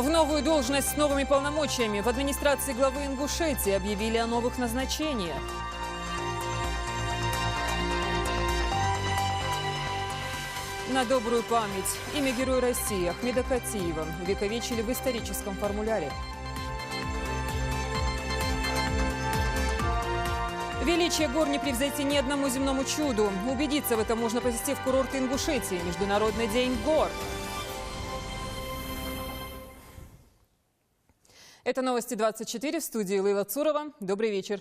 В новую должность с новыми полномочиями в администрации главы Ингушетии объявили о новых назначениях. На добрую память имя Героя России Ахмеда Катиева увековечили в историческом формуляре. Величие гор не превзойти ни одному земному чуду. Убедиться в этом можно, посетив курорт Ингушетии. Международный день гор. Это новости 24, в студии Лейла Цурова. Добрый вечер.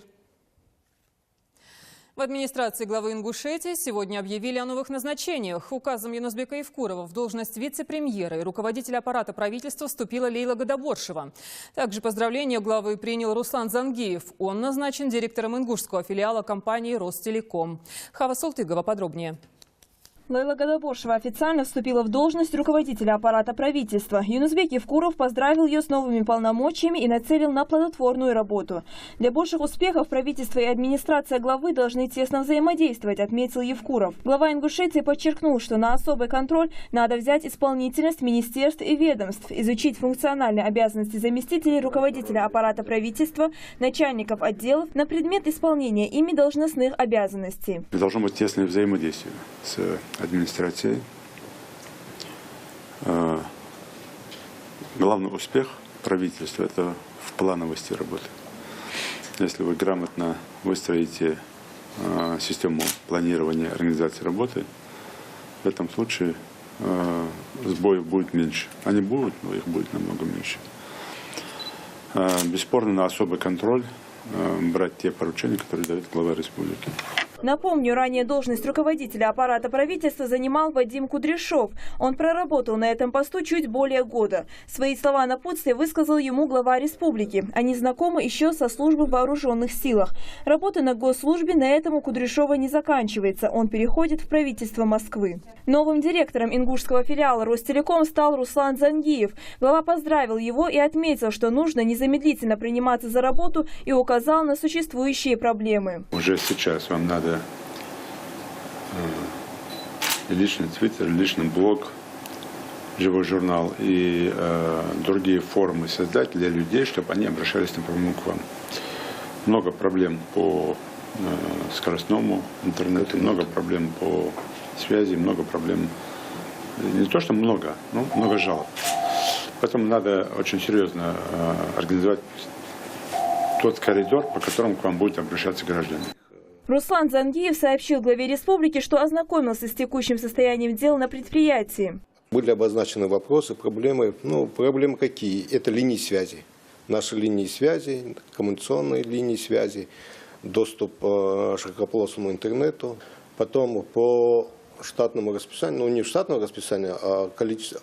В администрации главы Ингушетии сегодня объявили о новых назначениях. Указом Юнусбека Евкурова в должность вице-премьера и руководителя аппарата правительства вступила Лейла Гадаборшева. Также поздравления главы принял Руслан Зангиев. Он назначен директором ингушского филиала компании «Ростелеком». Хава Султыгова подробнее. Лейла Гадаборшева официально вступила в должность руководителя аппарата правительства. Юнусбек Евкуров поздравил ее с новыми полномочиями и нацелил на плодотворную работу. Для больших успехов правительство и администрация главы должны тесно взаимодействовать, отметил Евкуров. Глава Ингушетии подчеркнул, что на особый контроль надо взять исполнительность министерств и ведомств, изучить функциональные обязанности заместителей руководителя аппарата правительства, начальников отделов на предмет исполнения ими должностных обязанностей. Должно быть тесное взаимодействие с администрацией. Главный успех правительства – это в плановости работы. Если вы грамотно выстроите систему планирования и организации работы, в этом случае сбоев будет меньше. Они будут, но их будет намного меньше. Бесспорно, на особый контроль брать те поручения, которые дает глава республики. Напомню, ранее должность руководителя аппарата правительства занимал Вадим Кудряшов. Он проработал на этом посту чуть более года. Свои слова напутствия высказал ему глава республики. Они знакомы еще со службы в вооруженных силах. Работа на госслужбе на этом у Кудряшова не заканчивается. Он переходит в правительство Москвы. Новым директором ингушского филиала «Ростелеком» стал Руслан Зангиев. Глава поздравил его и отметил, что нужно незамедлительно приниматься за работу, и указал на существующие проблемы. Уже сейчас вам надо личный твиттер, личный блог, живой журнал и другие форумы создать для людей, чтобы они обращались напрямую к вам. Много проблем по скоростному интернету, много проблем по связи, много проблем, не то что много, но много жалоб. Поэтому надо очень серьезно организовать тот коридор, по которому к вам будут обращаться граждане. Руслан Зангиев сообщил главе республики, что ознакомился с текущим состоянием дел на предприятии. Были обозначены вопросы, проблемы. Проблемы какие? Это линии связи. Наши линии связи, коммуникационные линии связи, доступ к широкополосному интернету. Потом по штатному расписанию, не штатному расписанию, а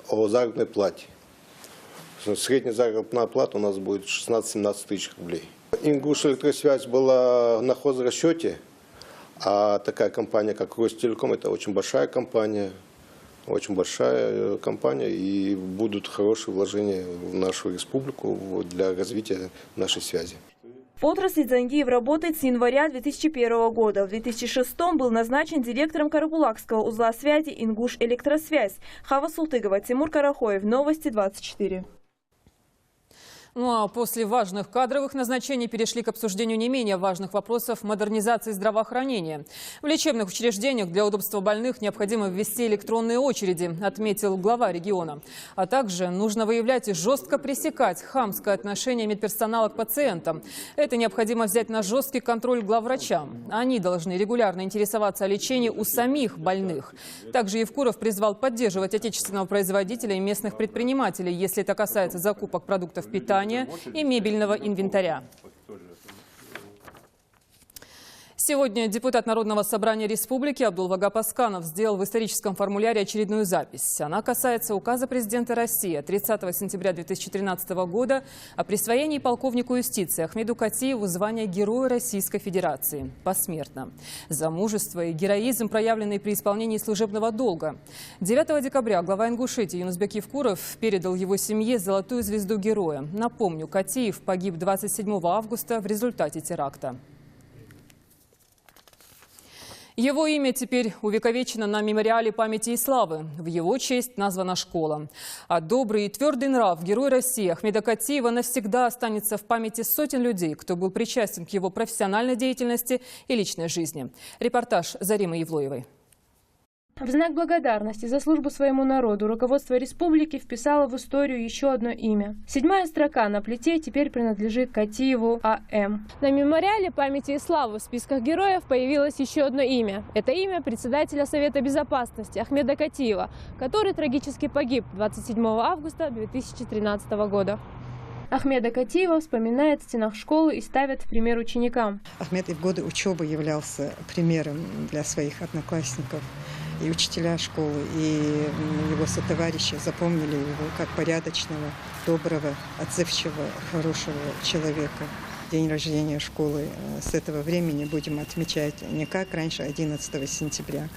о заработной плате. Средняя заработная плата у нас будет 16-17 тысяч рублей. Ингушэлектросвязь была на хозрасчете, а такая компания, как Ростелеком, это очень большая компания, и будут хорошие вложения в нашу республику для развития нашей связи. В отрасли Зангиев работает с января 2001 года. В 2006 был назначен директором Карабулакского узла связи «Ингушэлектросвязь». Хава Султыгова, Тимур Карахоев. Новости 24. Ну а после важных кадровых назначений перешли к обсуждению не менее важных вопросов модернизации здравоохранения. В лечебных учреждениях для удобства больных необходимо ввести электронные очереди, отметил глава региона. А также нужно выявлять и жестко пресекать хамское отношение медперсонала к пациентам. Это необходимо взять на жесткий контроль главврачам. Они должны регулярно интересоваться о лечении у самих больных. Также Евкуров призвал поддерживать отечественного производителя и местных предпринимателей, если это касается закупок продуктов питания и мебельного инвентаря. Сегодня депутат Народного собрания республики Абдулвагап Асканов сделал в историческом формуляре очередную запись. Она касается указа президента России от 30 сентября 2013 года о присвоении полковнику юстиции Ахмеду Катиеву звания Героя Российской Федерации посмертно за мужество и героизм, проявленный при исполнении служебного долга. 9 декабря глава Ингушетии Юнусбек Евкуров передал его семье золотую звезду героя. Напомню, Катиев погиб 27 августа в результате теракта. Его имя теперь увековечено на мемориале памяти и славы. В его честь названа школа. А добрый и твердый нрав героя России Ахмеда Катиева навсегда останется в памяти сотен людей, кто был причастен к его профессиональной деятельности и личной жизни. Репортаж Заримы Евлоевой. В знак благодарности за службу своему народу руководство республики вписало в историю еще одно имя. 7-я строка на плите теперь принадлежит Катиеву А.М. На мемориале памяти и славы в списках героев появилось еще одно имя. Это имя председателя Совета Безопасности Ахмеда Катиева, который трагически погиб 27 августа 2013 года. Ахмеда Катиева вспоминает в стенах школы и ставит в пример ученикам. Ахмед и в годы учебы являлся примером для своих одноклассников. И учителя школы, и его сотоварищи запомнили его как порядочного, доброго, отзывчивого, хорошего человека. День рождения школы с этого времени будем отмечать не как раньше, 11 сентября,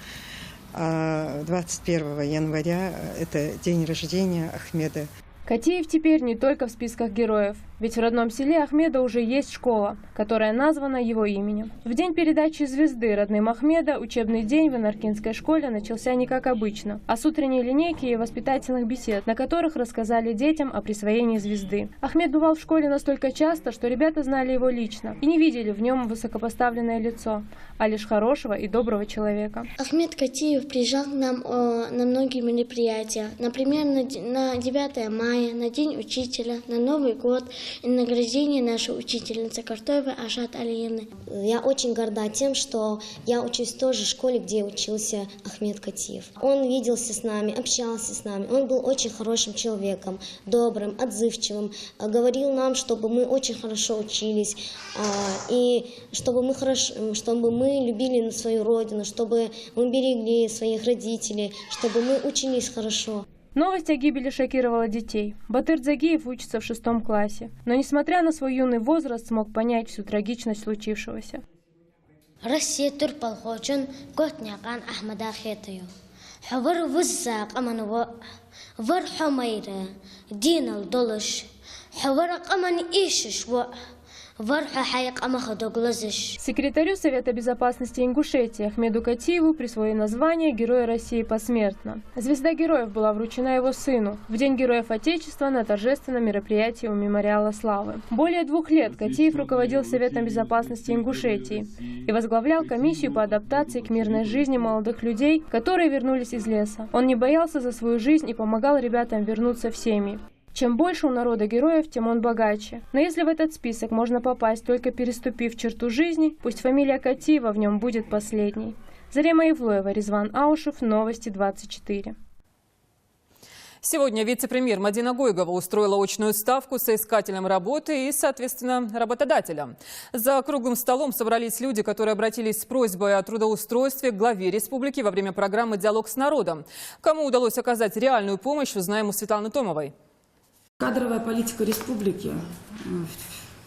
а 21 января – это день рождения Ахмеда. Катиев теперь не только в списках героев, ведь в родном селе Ахмеда уже есть школа, которая названа его именем. В день передачи звезды родным Ахмеда учебный день в Инаркинской школе начался не как обычно, а с утренней линейки и воспитательных бесед, на которых рассказали детям о присвоении звезды. Ахмед бывал в школе настолько часто, что ребята знали его лично и не видели в нем высокопоставленное лицо, а лишь хорошего и доброго человека. Ахмед Катиев приезжал к нам на многие мероприятия, например, на 9 мая, на День учителя, на Новый год и награждение нашей учительницы Картоевой Ашат Алиевны. Я очень горда тем, что я учусь в той же школе, где учился Ахмед Катиев. Он виделся с нами, общался с нами. Он был очень хорошим человеком, добрым, отзывчивым. Говорил нам, чтобы мы очень хорошо учились, и чтобы мы любили свою родину, чтобы мы берегли своих родителей, чтобы мы учились хорошо. Новость о гибели шокировала детей. Батыр Дзагиев учится в 6 классе, но, несмотря на свой юный возраст, смог понять всю трагичность случившегося. Россия турпалхочун котнякан Ахмеда Катиев. Хавар вуззак аман вар хамайра динал долаш. Хавар аман ишш Секретарю Совета безопасности Ингушетии Ахмеду Катиеву присвоено название Героя России посмертно. Звезда героев была вручена его сыну в День Героев Отечества на торжественном мероприятии у Мемориала Славы. Более 2 лет Катиев руководил Советом безопасности Ингушетии и возглавлял комиссию по адаптации к мирной жизни молодых людей, которые вернулись из леса. Он не боялся за свою жизнь и помогал ребятам вернуться в семьи. Чем больше у народа героев, тем он богаче. Но если в этот список можно попасть, только переступив черту жизни, пусть фамилия Катиева в нем будет последней. Зарима Евлоева, Резван Аушев, Новости 24. Сегодня вице-премьер Мадина Гойгова устроила очную ставку соискателям работы и, соответственно, работодателям. За круглым столом собрались люди, которые обратились с просьбой о трудоустройстве к главе республики во время программы «Диалог с народом». Кому удалось оказать реальную помощь, узнаем у Светланы Томовой. Кадровая политика республики,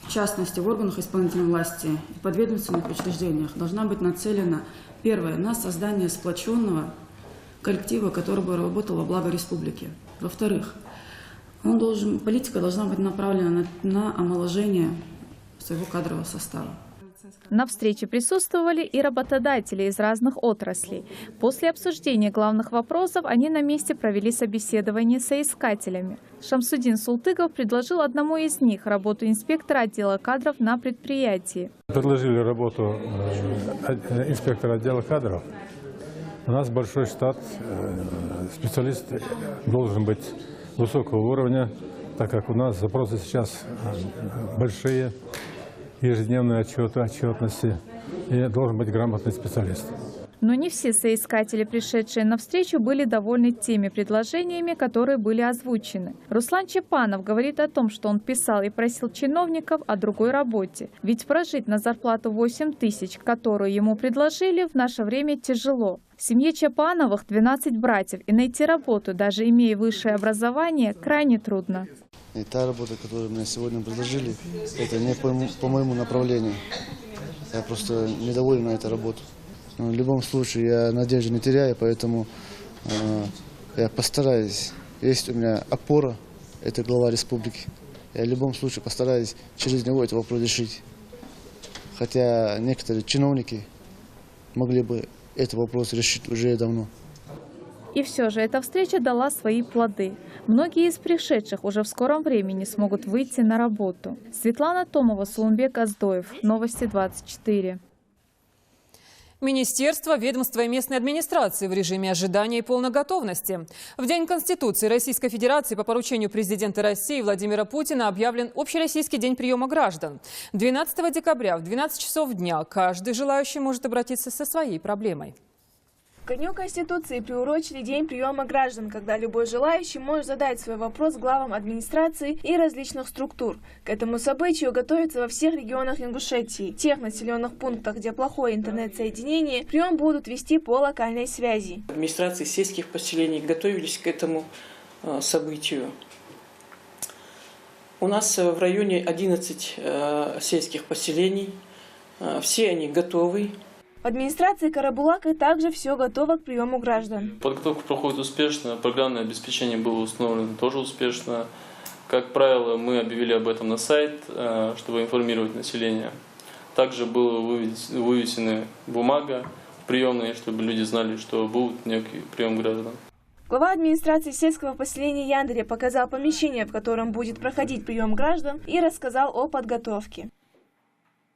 в частности в органах исполнительной власти и подведомственных учреждениях, должна быть нацелена, первое, на создание сплоченного коллектива, который бы работал во благо республики. Во-вторых, политика должна быть направлена на омоложение своего кадрового состава. На встрече присутствовали и работодатели из разных отраслей. После обсуждения главных вопросов они на месте провели собеседование с соискателями. Шамсудин Султыков предложил одному из них работу инспектора отдела кадров на предприятии. Предложили работу инспектора отдела кадров. У нас большой штат, специалист должен быть высокого уровня, так как у нас запросы сейчас большие. Ежедневные отчетности, и должен быть грамотный специалист. Но не все соискатели, пришедшие на встречу, были довольны теми предложениями, которые были озвучены. Руслан Чепанов говорит о том, что он писал и просил чиновников о другой работе. Ведь прожить на зарплату 8 тысяч, которую ему предложили, в наше время тяжело. В семье Чепановых 12 братьев, и найти работу, даже имея высшее образование, крайне трудно. И та работа, которую мне сегодня предложили, это не по моему направлению. Я просто недоволен на этой работе. Но в любом случае я надежды не теряю, поэтому я постараюсь. Есть у меня опора, это глава республики. Я в любом случае постараюсь через него этот вопрос решить. Хотя некоторые чиновники могли бы этот вопрос решить уже давно. И все же эта встреча дала свои плоды. Многие из пришедших уже в скором времени смогут выйти на работу. Светлана Томова, Сулумбек Аздоев. Новости 24. Министерство, ведомства и местной администрации в режиме ожидания и полной готовности. В День Конституции Российской Федерации по поручению президента России Владимира Путина объявлен Общероссийский день приема граждан. 12 декабря в 12 часов дня каждый желающий может обратиться со своей проблемой. К Дню Конституции приурочили День приема граждан, когда любой желающий может задать свой вопрос главам администрации и различных структур. К этому событию готовятся во всех регионах Ингушетии. В тех населенных пунктах, где плохое интернет-соединение, прием будут вести по локальной связи. Администрации сельских поселений готовились к этому событию. У нас в районе 11 сельских поселений. Все они готовы. В администрации Карабулака также все готово к приему граждан. Подготовка проходит успешно, программное обеспечение было установлено тоже успешно. Как правило, мы объявили об этом на сайт, чтобы информировать население. Также была вывесена бумага приемная, чтобы люди знали, что будет некий прием граждан. Глава администрации сельского поселения Яндыре показал помещение, в котором будет проходить прием граждан, и рассказал о подготовке.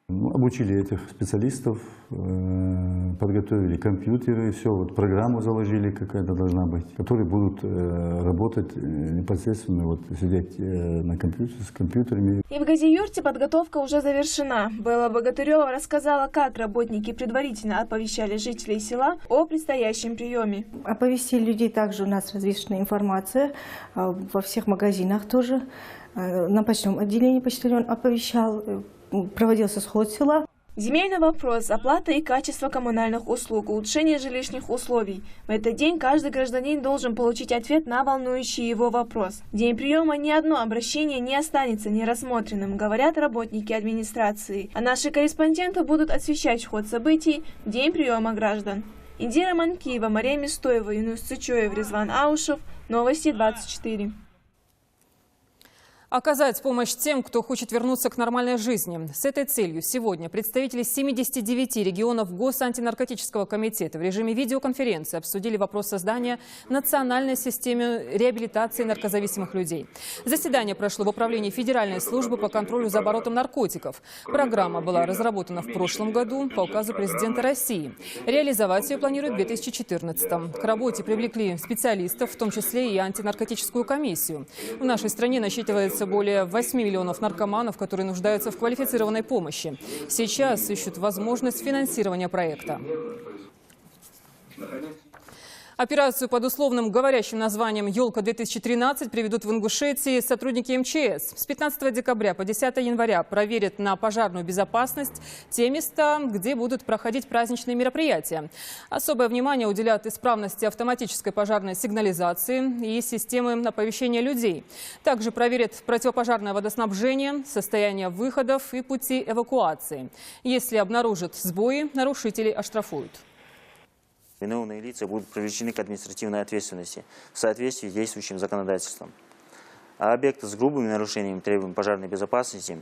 Обучили этих специалистов, подготовили компьютеры, все, вот программу заложили, какая-то должна быть, которые будут работать непосредственно, вот, сидеть на компьютере, с компьютерами. И в Газиюрте подготовка уже завершена. Белла Богатырева рассказала, как работники предварительно оповещали жителей села о предстоящем приеме. Оповестили людей, также у нас развешена информация во всех магазинах тоже. На почтовом отделении почтальон оповещал. Проводился сход села. Земельный вопрос, оплата и качество коммунальных услуг, улучшение жилищных условий. В этот день каждый гражданин должен получить ответ на волнующий его вопрос. В день приема ни одно обращение не останется нерассмотренным, говорят работники администрации. А наши корреспонденты будут освещать ход событий в день приема граждан. Индира Манкиева, Мария Мистоева, Юнус Цучоев, Резван Аушев. Новости 24. Оказать помощь тем, кто хочет вернуться к нормальной жизни. С этой целью сегодня представители 79 регионов Госантинаркотического комитета в режиме видеоконференции обсудили вопрос создания национальной системы реабилитации наркозависимых людей. Заседание прошло в управлении Федеральной службы по контролю за оборотом наркотиков. Программа была разработана в прошлом году по указу президента России. Реализовать ее планируют в 2014-м. К работе привлекли специалистов, в том числе и антинаркотическую комиссию. В нашей стране насчитывается более 8 миллионов наркоманов, которые нуждаются в квалифицированной помощи. Сейчас ищут возможность финансирования проекта. Операцию под условным говорящим названием «Елка-2013» приведут в Ингушетии сотрудники МЧС. С 15 декабря по 10 января проверят на пожарную безопасность те места, где будут проходить праздничные мероприятия. Особое внимание уделят исправности автоматической пожарной сигнализации и системы оповещения людей. Также проверят противопожарное водоснабжение, состояние выходов и пути эвакуации. Если обнаружат сбои, нарушителей оштрафуют. Виновные лица будут привлечены к административной ответственности в соответствии с действующим законодательством. А объекты с грубыми нарушениями требований пожарной безопасности,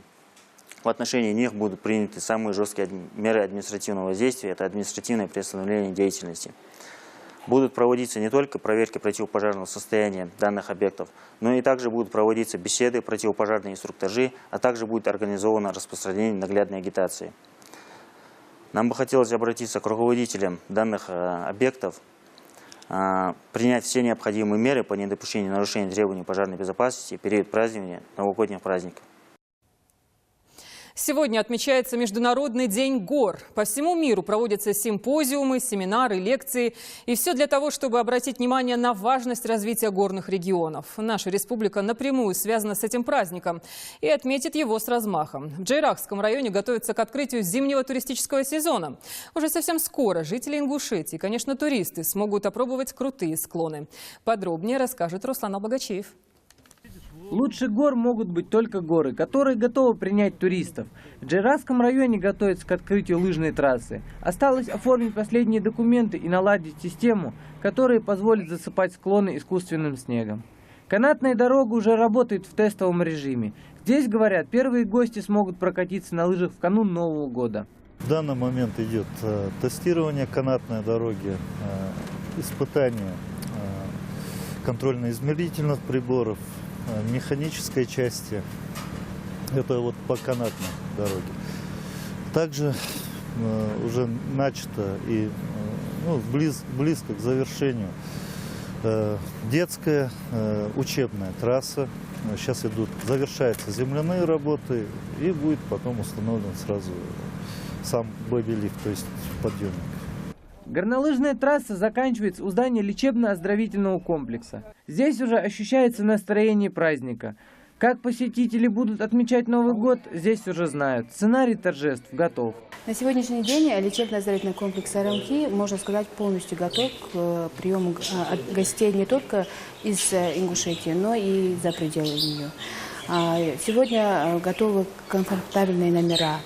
в отношении них будут приняты самые жесткие меры административного воздействия, это административное приостановление деятельности. Будут проводиться не только проверки противопожарного состояния данных объектов, но и также будут проводиться беседы, противопожарные инструктажи, а также будет организовано распространение наглядной агитации. Нам бы хотелось обратиться к руководителям данных объектов, принять все необходимые меры по недопущению нарушения требований пожарной безопасности в период празднования новогодних праздников. Сегодня отмечается Международный день гор. По всему миру проводятся симпозиумы, семинары, лекции. И все для того, чтобы обратить внимание на важность развития горных регионов. Наша республика напрямую связана с этим праздником и отметит его с размахом. В Джейракском районе готовятся к открытию зимнего туристического сезона. Уже совсем скоро жители Ингушетии, конечно, туристы, смогут опробовать крутые склоны. Подробнее расскажет Руслан Абагачиев. Лучше гор могут быть только горы, которые готовы принять туристов. В Джейракском районе готовятся к открытию лыжной трассы. Осталось оформить последние документы и наладить систему, которая позволит засыпать склоны искусственным снегом. Канатная дорога уже работает в тестовом режиме. Здесь, говорят, первые гости смогут прокатиться на лыжах в канун Нового года. В данный момент идет тестирование канатной дороги, испытание контрольно-измерительных приборов, механической части. Это вот по канатной дороге. Также уже начато и близко к завершению детская учебная трасса. Сейчас завершаются земляные работы и будет потом установлен сразу сам бодилифт, то есть подъемник. Горнолыжная трасса заканчивается у здания лечебно-оздоровительного комплекса. Здесь уже ощущается настроение праздника. Как посетители будут отмечать Новый год, здесь уже знают. Сценарий торжеств готов. На сегодняшний день лечебно-оздоровительный комплекс Арамхи, можно сказать, полностью готов к приему гостей не только из Ингушетии, но и за пределами нее. Сегодня готовы комфортабельные номера,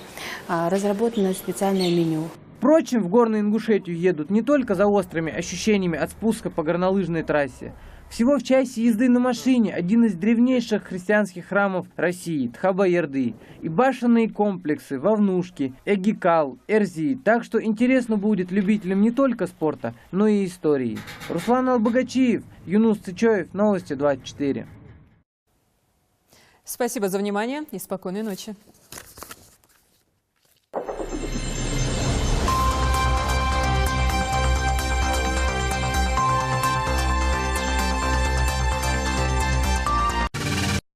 разработано специальное меню. Впрочем, в Горную Ингушетию едут не только за острыми ощущениями от спуска по горнолыжной трассе. Всего в часе езды на машине один из древнейших христианских храмов России – Тхаба-Ярды, и башенные комплексы Вовнушки, Эгикал, Эрзи. Так что интересно будет любителям не только спорта, но и истории. Руслан Албогачиев, Юнус Цычоев, Новости 24. Спасибо за внимание и спокойной ночи.